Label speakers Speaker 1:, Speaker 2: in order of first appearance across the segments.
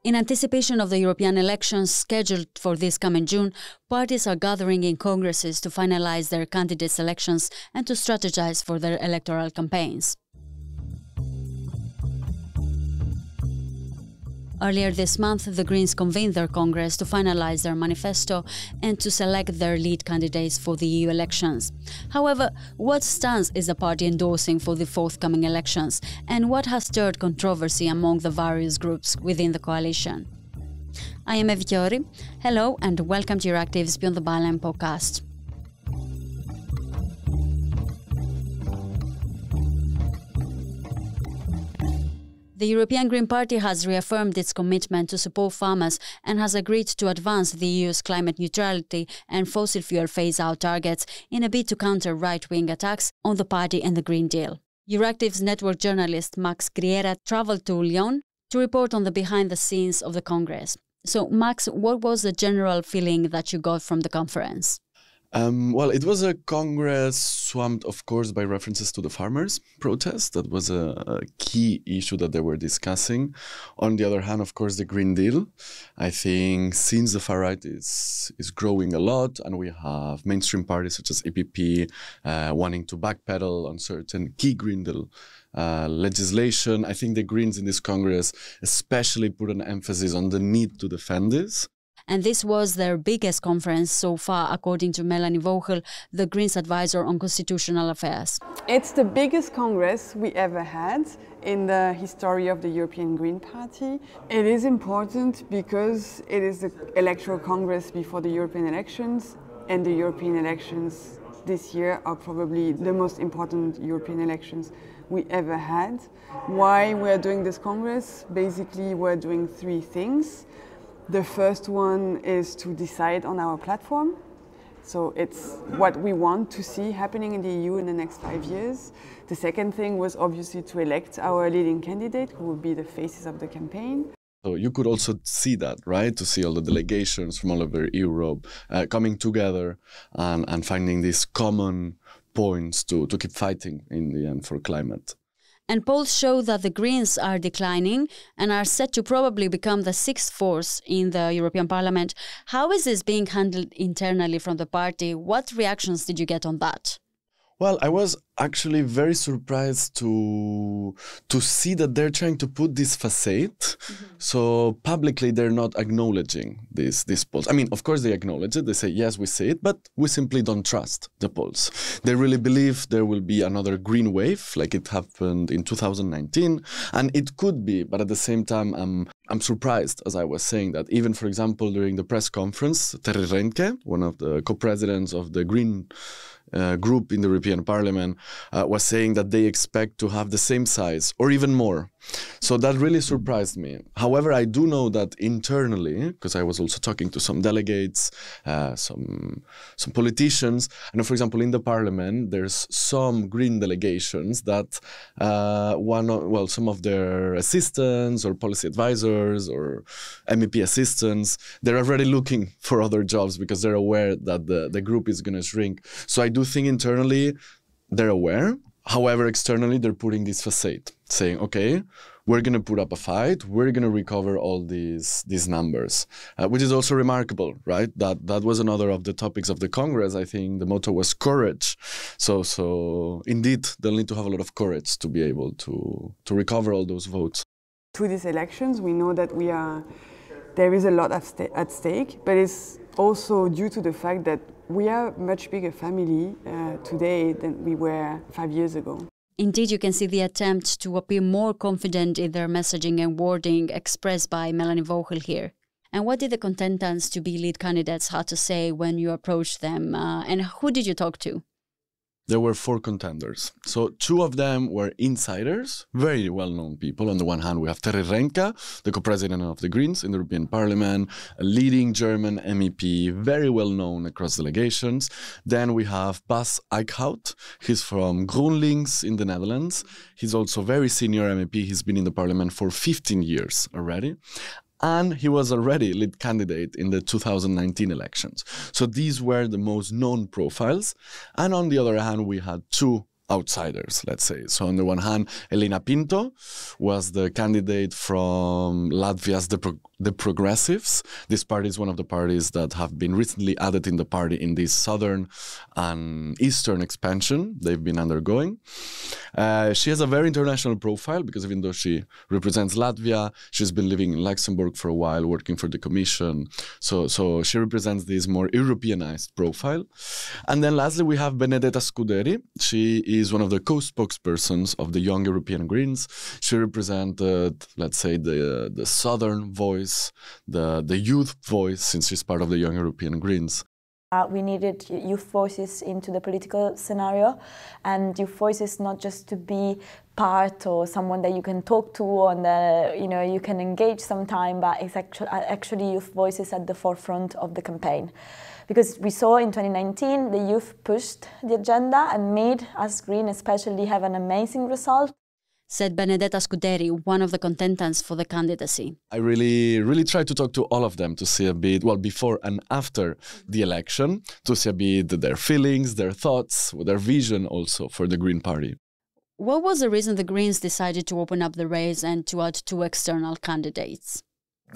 Speaker 1: In anticipation of the European elections scheduled for this coming June, parties are gathering in congresses to finalise their candidate selections and to strategise for their electoral campaigns. Earlier this month, the Greens convened their Congress to finalise their manifesto and to select their lead candidates for the EU elections. However, what stance is the party endorsing for the forthcoming elections, and what has stirred controversy among the various groups within the coalition? I am Evi Chiori. Hello and welcome to Euractiv's Beyond the Byline podcast. The European Green Party has reaffirmed its commitment to support farmers and has agreed to advance the EU's climate neutrality and fossil fuel phase-out targets in a bid to counter right-wing attacks on the party and the Green Deal. Euractiv's network journalist Max Griera travelled to Lyon to report on the behind-the-scenes of the Congress. So, Max, what was the general feeling that you got from the conference?
Speaker 2: Well, it was a Congress swamped, of course, by references to the farmers' protest. That was a key issue that they were discussing. On the other hand, of course, the Green Deal. I think since the far right is growing a lot and we have mainstream parties such as EPP wanting to backpedal on certain key Green Deal legislation, I think the Greens in this Congress especially put an emphasis on the need to defend this.
Speaker 1: And this was their biggest conference so far, according to Melanie Vogel, the Greens advisor on constitutional affairs.
Speaker 3: It's the biggest Congress we ever had in the history of the European Green Party. It is important because it is the electoral Congress before the European elections, and the European elections this year are probably the most important European elections we ever had. Why we're doing this Congress? Basically, we're doing three things. The first one is to decide on our platform. So it's what we want to see happening in the EU in the next 5 years. The second thing was obviously to elect our leading candidate, who will be the faces of the campaign.
Speaker 2: So you could also see that, right? To see all the delegations from all over Europe coming together and finding these common points to keep fighting in the end for climate.
Speaker 1: And polls show that the Greens are declining and are set to probably become the sixth force in the European Parliament. How is this being handled internally from the party? What reactions did you get on that?
Speaker 2: Well, I was actually very surprised to see that they're trying to put this facade. So publicly, they're not acknowledging these polls. I mean, of course, they acknowledge it. They say, yes, we see it, but we simply don't trust the polls. They really believe there will be another green wave, like it happened in 2019. And it could be, but at the same time, I'm surprised, as I was saying, that even, for example, during the press conference, Terry Reintke, one of the co-presidents of the Green group in the European Parliament, was saying that they expect to have the same size or even more. So that really surprised me. However, I do know that internally, because I was also talking to some delegates, some politicians, and for example, in the Parliament, there's some Green delegations that some of their assistants or policy advisors or MEP assistants, they're already looking for other jobs because they're aware that the group is going to shrink. So I do think internally they're aware. However, externally, they're putting this facade, saying, okay, we're going to put up a fight, we're going to recover all these numbers, which is also remarkable, right? That was another of the topics of the Congress. I think the motto was courage. So indeed, they'll need to have a lot of courage to be able to recover all those votes.
Speaker 3: To these elections, we know that there is a lot at stake, but it's also due to the fact that we are a much bigger family today than we were 5 years ago.
Speaker 1: Indeed, you can see the attempt to appear more confident in their messaging and wording expressed by Melanie Vogel here. And what did the contenders to be lead candidates have to say when you approached them? And who did you talk to?
Speaker 2: There were 4 contenders. So 2 of them were insiders, very well-known people. On the one hand, we have Terry Reintke, the co-president of the Greens in the European Parliament, a leading German MEP, very well-known across delegations. Then we have Bas Eickhout. He's from GroenLinks in the Netherlands. He's also a very senior MEP. He's been in the Parliament for 15 years already. And he was already lead candidate in the 2019 elections. So these were the most known profiles. And on the other hand, we had 2 outsiders, let's say. So on the one hand, Elena Pinto was the candidate from Latvia's the Progressives. This party is one of the parties that have been recently added in the party in this southern and eastern expansion they've been undergoing. She has a very international profile because even though she represents Latvia, she's been living in Luxembourg for a while, working for the Commission. So she represents this more Europeanized profile. And then lastly, we have Benedetta Scuderi. She is one of the co-spokespersons of the Young European Greens. She represented, let's say, the southern voice, the youth voice, since she's part of the Young European Greens.
Speaker 4: We needed youth voices into the political scenario, and youth voices not just to be part or someone that you can talk to and you can engage sometime, but it's actually youth voices at the forefront of the campaign. Because we saw in 2019 the youth pushed the agenda and made us Green especially have an amazing result.
Speaker 1: Said Benedetta Scuderi, one of the contenders for the candidacy.
Speaker 2: I really tried to talk to all of them to see a bit, well, before and after the election, to see a bit their feelings, their thoughts, their vision also for the Green Party.
Speaker 1: What was the reason the Greens decided to open up the race and to add 2 external candidates?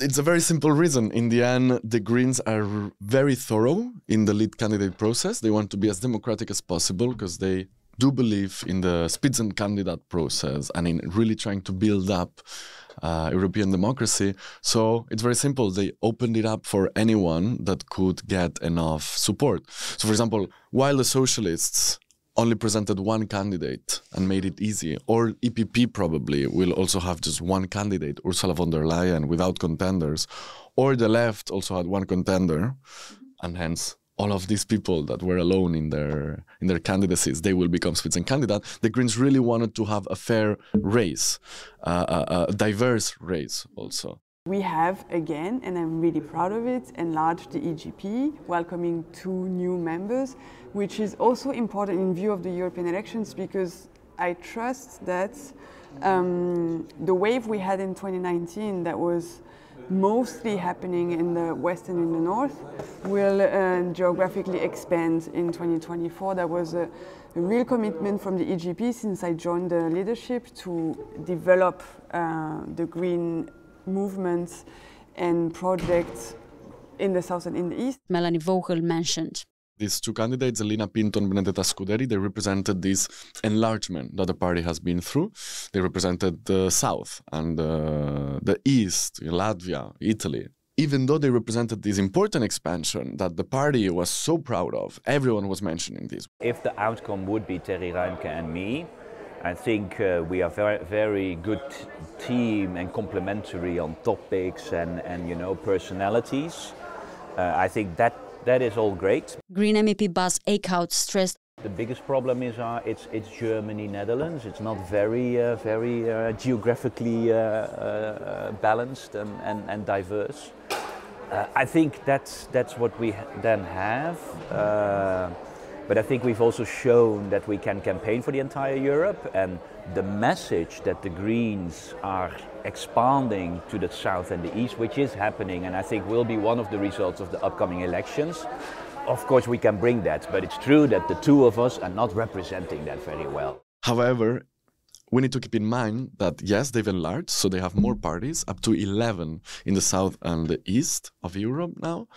Speaker 2: It's a very simple reason. In the end, the Greens are very thorough in the lead candidate process. They want to be as democratic as possible because they do believe in the Spitzenkandidat process and in really trying to build up European democracy. So it's very simple. They opened it up for anyone that could get enough support. So, for example, while the socialists only presented one candidate and made it easy, or EPP probably will also have just one candidate, Ursula von der Leyen, without contenders, or the left also had one contender, and hence all of these people that were alone in their candidacies, they will become Spitzenkandidat. The Greens really wanted to have a fair race, a diverse race also.
Speaker 3: We have, again, and I'm really proud of it, enlarged the EGP, welcoming 2 new members, which is also important in view of the European elections because I trust that the wave we had in 2019 that was mostly happening in the west and in the north will geographically expand in 2024. That was a real commitment from the EGP since I joined the leadership to develop the green movements and projects in the south and in the east.
Speaker 1: Melanie Vogel mentioned.
Speaker 2: These 2 candidates, Elina Pinto and Benedetta Scuderi, they represented this enlargement that the party has been through. They represented the south and the east, Latvia, Italy. Even though they represented this important expansion that the party was so proud of, everyone was mentioning this.
Speaker 5: If the outcome would be Terry Reintke and me, I think we are very, very good team and complementary on topics and personalities. I think that is all great.
Speaker 1: Green MEP Bas Eickhout stressed
Speaker 5: the biggest problem is it's Germany, Netherlands. It's not very geographically balanced and diverse. I think that's what we then have. But I think we've also shown that we can campaign for the entire Europe, and the message that the Greens are expanding to the south and the east, which is happening, and I think will be one of the results of the upcoming elections. Of course, we can bring that, but it's true that the 2 of us are not representing that very well.
Speaker 2: However, we need to keep in mind that, yes, they've enlarged, so they have more parties, up to 11 in the south and the east of Europe now.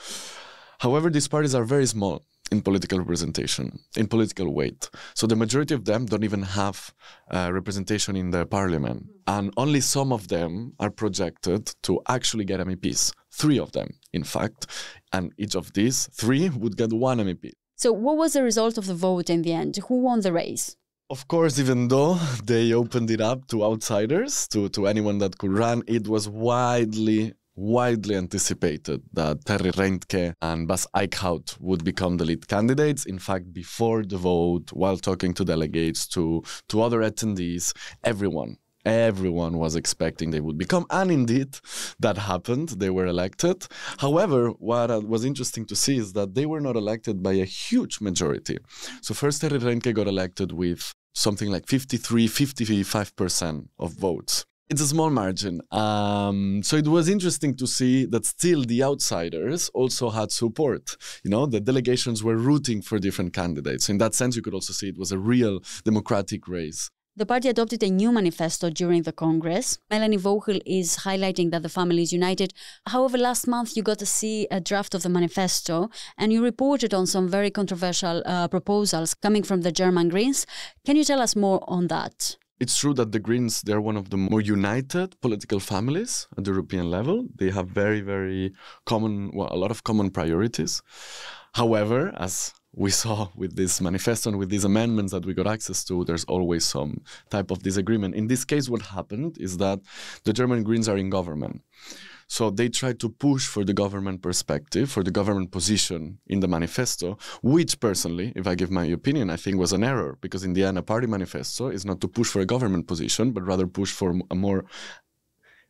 Speaker 2: However, these parties are very small in political representation, in political weight. So the majority of them don't even have representation in the parliament. And only some of them are projected to actually get MEPs. 3 of them, in fact. And each of these 3 would get 1 MEP.
Speaker 1: So what was the result of the vote in the end? Who won the race?
Speaker 2: Of course, even though they opened it up to outsiders, to anyone that could run, it was widely anticipated that Terry Reintke and Bas Eickhout would become the lead candidates. In fact, before the vote, while talking to delegates, to other attendees, everyone was expecting they would become. And indeed, that happened. They were elected. However, what was interesting to see is that they were not elected by a huge majority. So first, Terry Reintke got elected with something like 55% of votes. It's a small margin. So it was interesting to see that still the outsiders also had support. The delegations were rooting for different candidates. In that sense, you could also see it was a real democratic race.
Speaker 1: The party adopted a new manifesto during the Congress. Melanie Vogel is highlighting that the family is united. However, last month you got to see a draft of the manifesto and you reported on some very controversial proposals coming from the German Greens. Can you tell us more on that?
Speaker 2: It's true that the Greens, they're one of the more united political families at the European level. They have very, very common, well, a lot of common priorities. However, as we saw with this manifesto and with these amendments that we got access to, there's always some type of disagreement. In this case, what happened is that the German Greens are in government. So they tried to push for the government perspective, for the government position in the manifesto, which personally, if I give my opinion, I think was an error. Because in the end, a party manifesto is not to push for a government position, but rather push for a more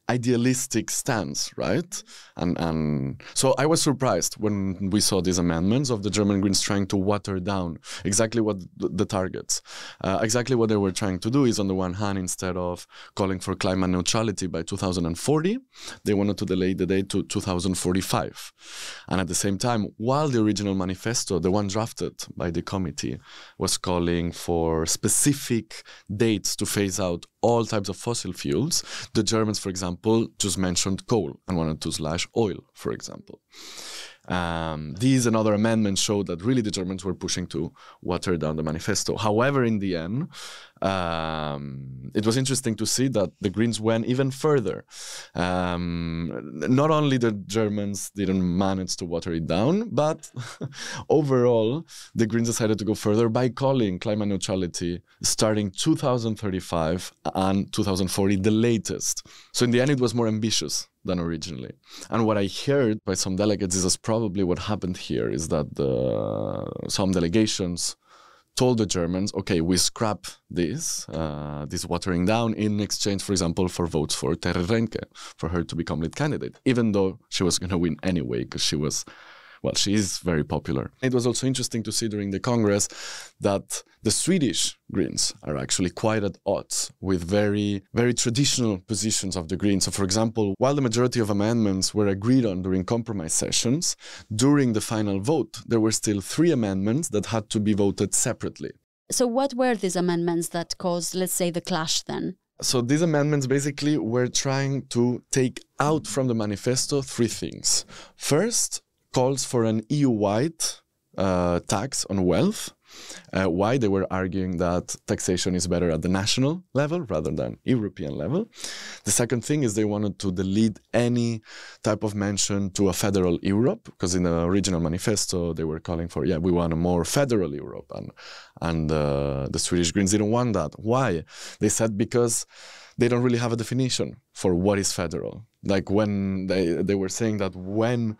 Speaker 2: idealistic stance, right? And so I was surprised when we saw these amendments of the German Greens trying to water down exactly what the targets. Exactly what they were trying to do is, on the one hand, instead of calling for climate neutrality by 2040, they wanted to delay the date to 2045. And at the same time, while the original manifesto, the one drafted by the committee, was calling for specific dates to phase out all types of fossil fuels, the Germans, for example, just mentioned coal and wanted to slash oil, for example. These and other amendments showed that really the Germans were pushing to water down the manifesto. However, in the end, it was interesting to see that the Greens went even further. Not only the Germans didn't manage to water it down, but overall, the Greens decided to go further by calling climate neutrality starting 2035 and 2040 the latest. So in the end, it was more ambitious than originally. And what I heard by some delegates is that's probably what happened here, is that some delegations told the Germans, okay, we scrap this watering down in exchange, for example, for votes for Terre Renke, for her to become lead candidate, even though she was going to win anyway, because she is very popular. It was also interesting to see during the Congress that the Swedish Greens are actually quite at odds with very, very traditional positions of the Greens. So, for example, while the majority of amendments were agreed on during compromise sessions, during the final vote, there were still 3 amendments that had to be voted separately.
Speaker 1: So what were these amendments that caused, let's say, the clash then?
Speaker 2: So these amendments basically were trying to take out from the manifesto 3 things. First, calls for an EU-wide tax on wealth. Why? They were arguing that taxation is better at the national level rather than European level. The second thing is they wanted to delete any type of mention to a federal Europe, because in the original manifesto they were calling for, we want a more federal Europe, and the Swedish Greens didn't want that. Why? They said because they don't really have a definition for what is federal. Like when they were saying that when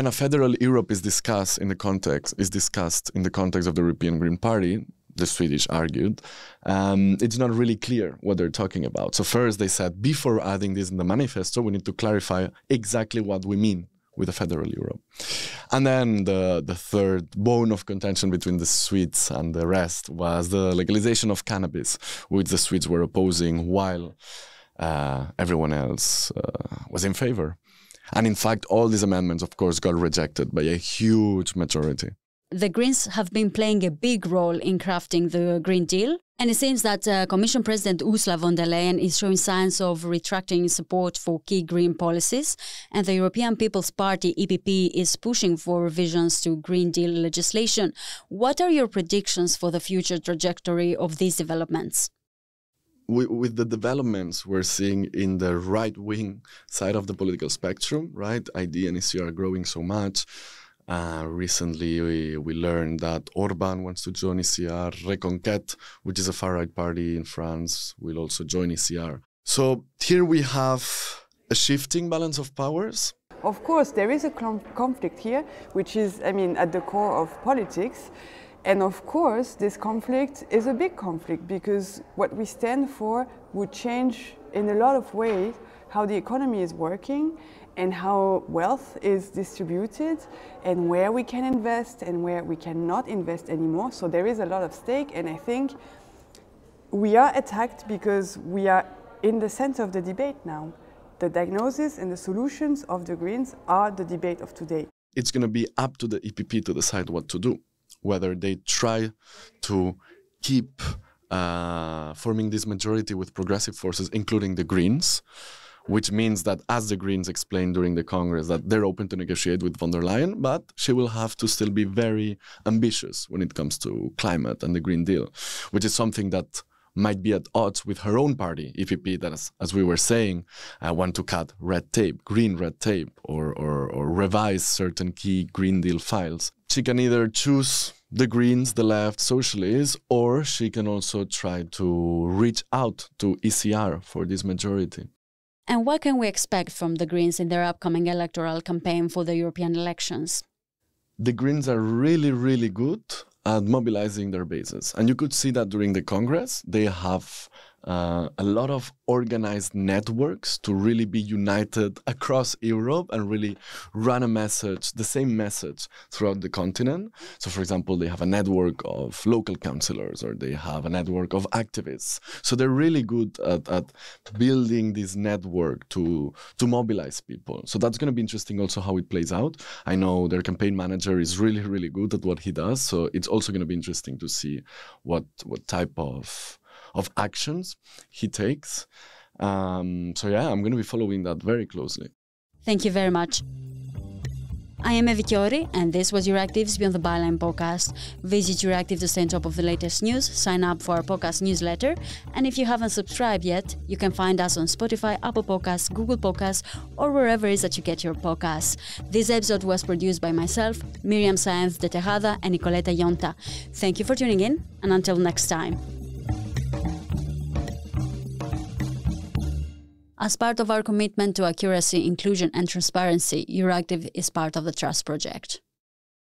Speaker 2: a federal Europe is discussed in the context of the European Green Party, the Swedish argued, it's not really clear what they're talking about. So first they said, before adding this in the manifesto, we need to clarify exactly what we mean with a federal Europe. And then the third bone of contention between the Swedes and the rest was the legalization of cannabis, which the Swedes were opposing while everyone else was in favor. And in fact, all these amendments, of course, got rejected by a huge majority.
Speaker 1: The Greens have been playing a big role in crafting the Green Deal. And it seems that Commission President Ursula von der Leyen is showing signs of retracting support for key green policies. And the European People's Party, EPP, is pushing for revisions to Green Deal legislation. What are your predictions for the future trajectory of these developments?
Speaker 2: With the developments we're seeing in the right-wing side of the political spectrum, right? ID and ECR are growing so much. Recently, we learned that Orban wants to join ECR. Reconquête, which is a far-right party in France, will also join ECR. So here we have a shifting balance of powers.
Speaker 3: Of course, there is a conflict here, which is, at the core of politics. And of course, this conflict is a big conflict because what we stand for would change in a lot of ways how the economy is working and how wealth is distributed and where we can invest and where we cannot invest anymore. So there is a lot of stake, and I think we are attacked because we are in the center of the debate now. The diagnosis and the solutions of the Greens are the debate of today.
Speaker 2: It's going to be up to the EPP to decide what to do. Whether they try to keep forming this majority with progressive forces, including the Greens, which means that, as the Greens explained during the Congress, that they're open to negotiate with von der Leyen, but she will have to still be very ambitious when it comes to climate and the Green Deal, which is something that might be at odds with her own party, EPP, that, as we were saying, want to cut red tape, green red tape, or revise certain key Green Deal files. She can either choose the Greens, the left, socialists, or she can also try to reach out to ECR for this majority.
Speaker 1: And what can we expect from the Greens in their upcoming electoral campaign for the European elections?
Speaker 2: The Greens are really, really good at mobilizing their bases. And you could see that during the Congress. They have a lot of organized networks to really be united across Europe and really run a message, the same message, throughout the continent. So, for example, they have a network of local councillors, or they have a network of activists. So they're really good at building this network to mobilize people. So that's going to be interesting also how it plays out. I know their campaign manager is really, really good at what he does. So it's also going to be interesting to see what type of actions he takes. So yeah, I'm going to be following that very closely.
Speaker 1: Thank you very much. I am Evi Chiori, and this was Euractiv's Beyond the Byline podcast. Visit Euractiv to stay on top of the latest news, sign up for our podcast newsletter, and if you haven't subscribed yet, you can find us on Spotify, Apple Podcasts, Google Podcasts, or wherever it is that you get your podcasts. This episode was produced by myself, Miriam Sáenz de Tejada, and Nicoleta Yonta. Thank you for tuning in, and until next time. As part of our commitment to accuracy, inclusion, and transparency, Euractiv is part of the Trust Project.